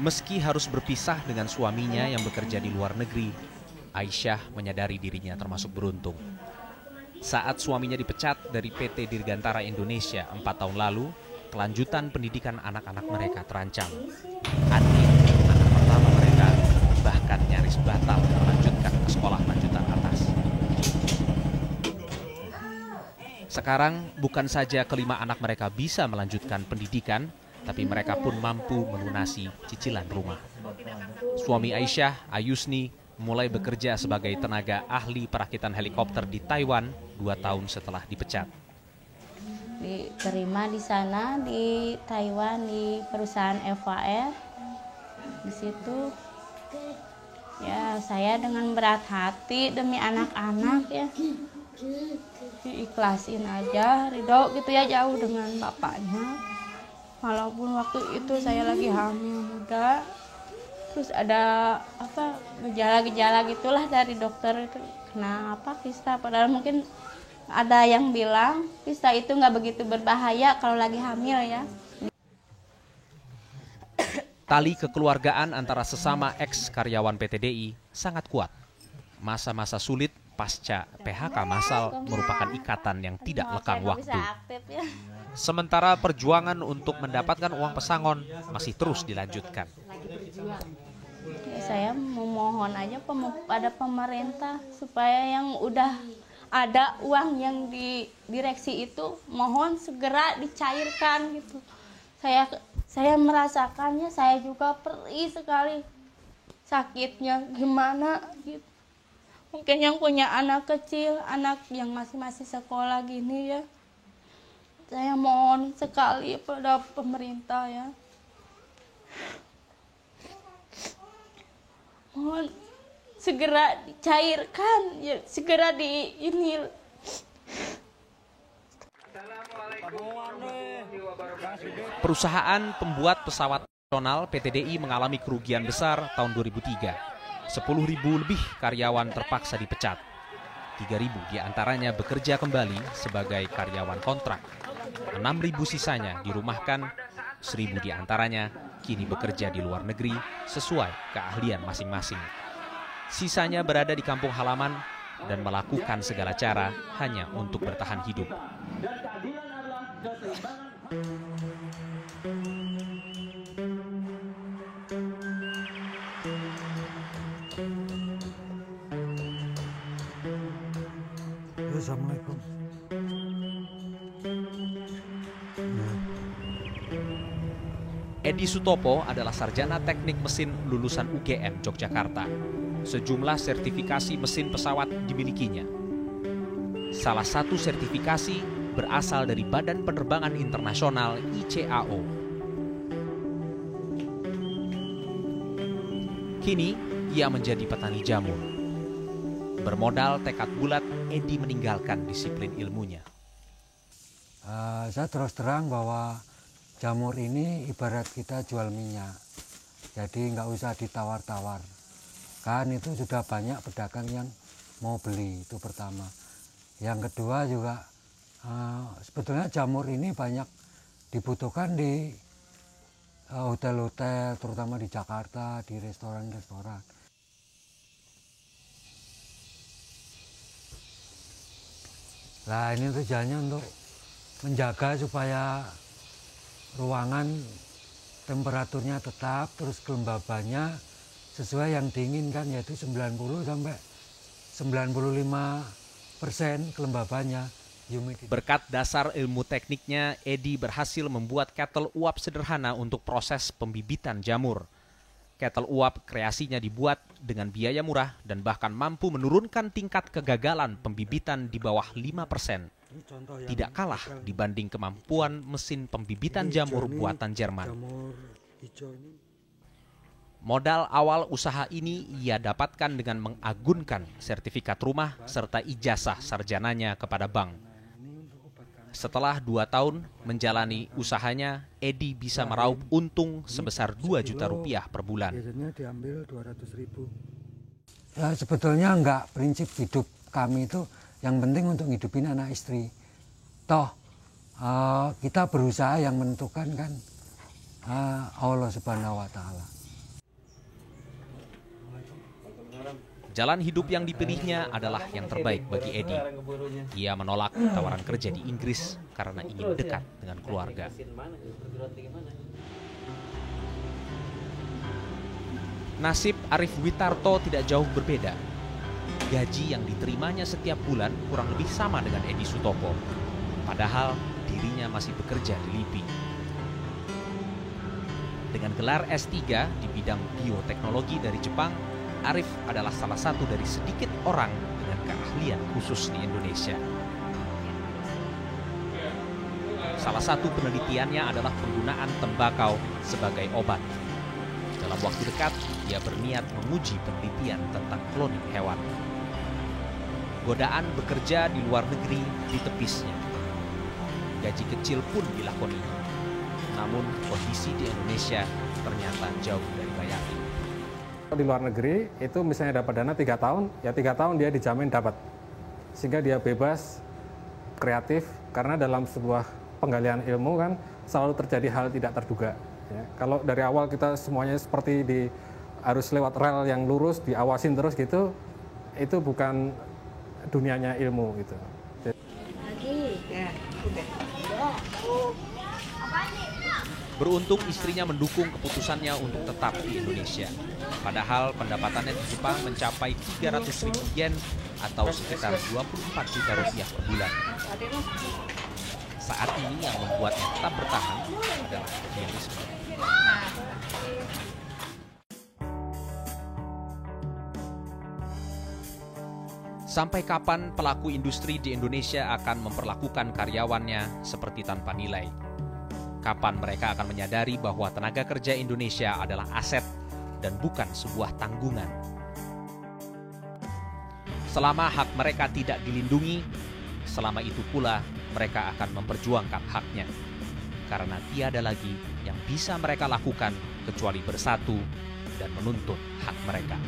Meski harus berpisah dengan suaminya yang bekerja di luar negeri, Aisyah menyadari dirinya termasuk beruntung. Saat suaminya dipecat dari PT Dirgantara Indonesia 4 tahun lalu, kelanjutan pendidikan anak-anak mereka terancam. Adi, anak pertama mereka, bahkan nyaris batal melanjutkan ke sekolah lanjutan atas. Sekarang bukan saja kelima anak mereka bisa melanjutkan pendidikan, tapi mereka pun mampu melunasi cicilan rumah. Suami Aisyah, Ayusni, mulai bekerja sebagai tenaga ahli perakitan helikopter di Taiwan 2 tahun setelah dipecat. Diterima di sana di Taiwan di perusahaan Eva Air. Di situ ya saya dengan berat hati demi anak-anak ya. Diikhlasin aja, ridho gitu ya, jauh dengan bapaknya. Walaupun waktu itu saya lagi hamil muda, terus ada gejala-gejala gitulah dari dokter itu, kenapa kista, padahal mungkin ada yang bilang kista itu nggak begitu berbahaya kalau lagi hamil ya. Tali kekeluargaan antara sesama ex-karyawan PT DI sangat kuat. Masa-masa sulit pasca PHK massal merupakan ikatan yang tidak lekang waktu. Sementara perjuangan untuk mendapatkan uang pesangon masih terus dilanjutkan. Saya memohon aja pada pemerintah supaya yang udah ada uang yang di direksi itu mohon segera dicairkan gitu. Saya merasakannya, saya juga perih sekali sakitnya gimana gitu. Mungkin yang punya anak kecil, anak yang masih sekolah gini ya. Saya mohon sekali pada pemerintah ya. Mohon segera dicairkan, ya segera di ini. Perusahaan pembuat pesawat nasional PT DI mengalami kerugian besar tahun 2003. 10.000 lebih karyawan terpaksa dipecat. 3.000 diantaranya bekerja kembali sebagai karyawan kontrak. 6.000 sisanya dirumahkan, 1.000 diantaranya kini bekerja di luar negeri sesuai keahlian masing-masing. Sisanya berada di kampung halaman dan melakukan segala cara hanya untuk bertahan hidup. Assalamualaikum. Edi Sutopo adalah sarjana teknik mesin lulusan UGM Yogyakarta. Sejumlah sertifikasi mesin pesawat dimilikinya. Salah satu sertifikasi berasal dari Badan Penerbangan Internasional ICAO. Kini ia menjadi petani jamur. Bermodal tekad bulat, Edi meninggalkan disiplin ilmunya. Saya terus terang bahwa jamur ini ibarat kita jual minyak. Jadi nggak usah ditawar-tawar. Kan itu sudah banyak pedagang yang mau beli, itu pertama. Yang kedua juga sebetulnya jamur ini banyak dibutuhkan di hotel-hotel, terutama di Jakarta, di restoran-restoran. Nah ini tujuannya untuk menjaga supaya ruangan temperaturnya tetap, terus kelembabannya sesuai yang diinginkan, yaitu 90 sampai 95% kelembabannya. Berkat dasar ilmu tekniknya, Edi berhasil membuat kettle uap sederhana untuk proses pembibitan jamur. Kettle uap kreasinya dibuat dengan biaya murah dan bahkan mampu menurunkan tingkat kegagalan pembibitan di bawah 5%. Tidak kalah dibanding kemampuan mesin pembibitan jamur buatan Jerman. Modal awal usaha ini ia dapatkan dengan mengagunkan sertifikat rumah serta ijazah sarjananya kepada bank. Setelah 2 tahun menjalani usahanya, Edi bisa meraup untung sebesar 2 juta rupiah per bulan. Biasanya diambil 200.000. Ya, sebetulnya enggak, prinsip hidup kami itu yang penting untuk ngidupin anak istri. Toh kita berusaha, yang menentukan kan Allah Subhanahu wa Ta'ala. Jalan hidup yang dipilihnya adalah yang terbaik bagi Edi. Ia menolak tawaran kerja di Inggris karena ingin dekat dengan keluarga. Nasib Arif Witarto tidak jauh berbeda. Gaji yang diterimanya setiap bulan kurang lebih sama dengan Edi Sutopo. Padahal dirinya masih bekerja di LIPI. Dengan gelar S3 di bidang bioteknologi dari Jepang, Arif adalah salah satu dari sedikit orang dengan keahlian khusus di Indonesia. Salah satu penelitiannya adalah penggunaan tembakau sebagai obat. Dalam waktu dekat, ia berniat menguji penelitian tentang kloning hewan. Godaan bekerja di luar negeri ditepisnya. Gaji kecil pun dilakoninya. Namun kondisi di Indonesia ternyata jauh dari bayar. Di luar negeri itu misalnya dapat dana 3 tahun, ya 3 tahun dia dijamin dapat. Sehingga dia bebas, kreatif, karena dalam sebuah penggalian ilmu kan selalu terjadi hal tidak terduga. Ya. Kalau dari awal kita semuanya seperti harus lewat rel yang lurus, diawasin terus gitu, itu bukan dunianya ilmu gitu. Beruntung istrinya mendukung keputusannya untuk tetap di Indonesia. Padahal pendapatannya di Jepang mencapai 300.000 yen atau sekitar 24 juta rupiah per bulan. Saat ini yang membuatnya tetap bertahan adalah idealisme. Sampai kapan pelaku industri di Indonesia akan memperlakukan karyawannya seperti tanpa nilai? Kapan mereka akan menyadari bahwa tenaga kerja Indonesia adalah aset dan bukan sebuah tanggungan? Selama hak mereka tidak dilindungi, selama itu pula mereka akan memperjuangkan haknya. Karena tiada lagi yang bisa mereka lakukan kecuali bersatu dan menuntut hak mereka.